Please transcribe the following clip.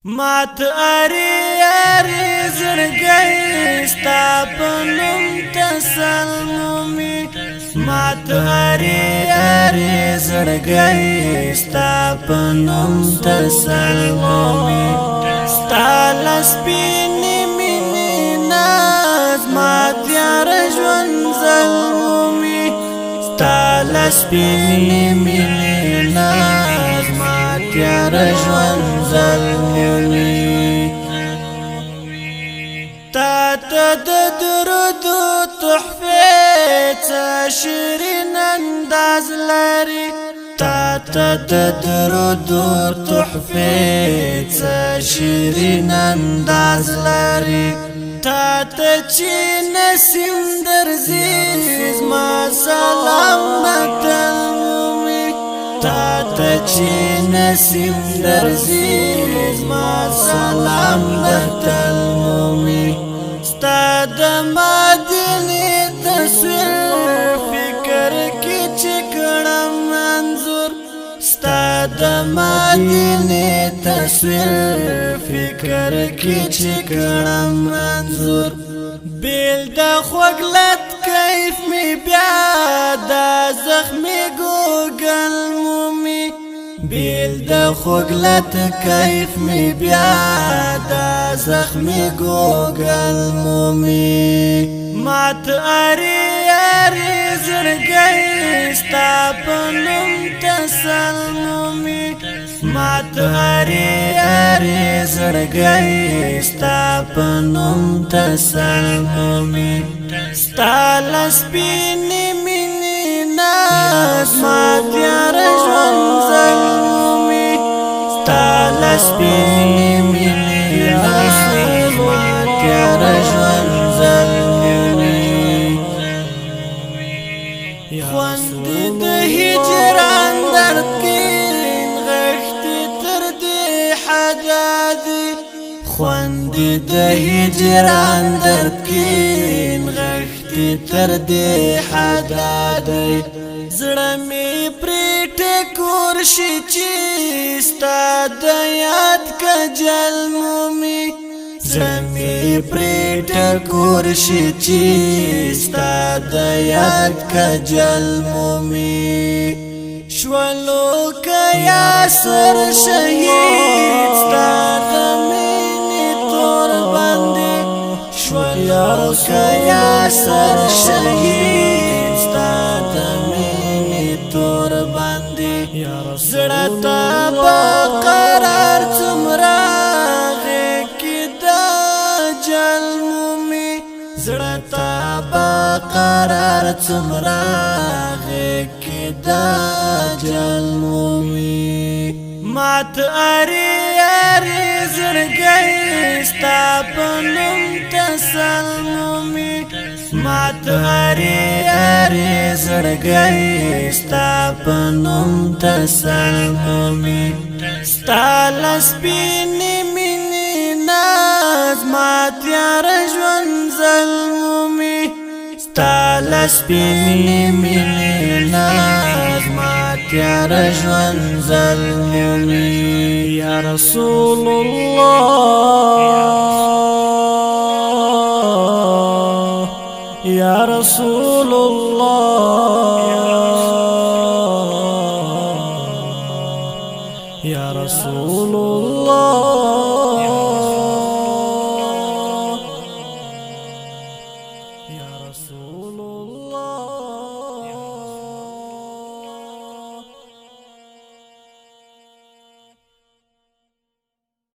مات اری زړګی ستا په نوم تسلمومي مات اری زړګی ستا په نوم تسلمومي ستا لسپینې مینې ناز مات یار ژوند ظلمومي ستا لسپینې مینې ناز مات یار ژوند ظلمومي تا ته د درود تحفې څه شیرین انداز لري تا ته د درود تحفې څه شیرین انداز لري تا ته چې نسیم درځي زما سلام متلمومي تا ته چې نسیم درځي زما سلام متلمومي ستا د مدینې تصویر فکر کې چې کړم منظور ستا د مدینې تصویر فکر کې چې کړم منظور بیل د خوږلت کیف می بیا د زخمی ګوګل مومي بیل د خوږلت کیف می بیا د زخمی ګوګل مومي مات اری زړګی ستا په نوم تسلمومي مات اری زړګی ستا په نوم تسلمومي ستا لسپینې مینې ناز مات یار ژوند ظلمومي ستا لسپینې مینې ناز مات یار ژوند ظلمومي خوند د هجران درد کې غښتې تر دې حدا دي خوند د هجران درد کې غښتې تر دې حدا دي زړه مې پرې ټکور شي چې ستا د یاد کجل مومي زړه مې پرې ټکور شي چې ستا د یاد کجل مومي شولو که یاسر شهید ستا د مینې تور باندې شولو که یاسر شهید ستا د مینې تور باندې زړه ته به قرار څومره زړه ته به قرار څومره کې دا جل مومي مات اری زړګی ستا په نوم تسلمومي مات اری زړګی ستا په نوم تسلمومي ستا لسپینې مینې ناز مات یار ژوند ظلمومي ستا لسپینې مینې ناز مات یار ژوند ظلمومي یا رسول الله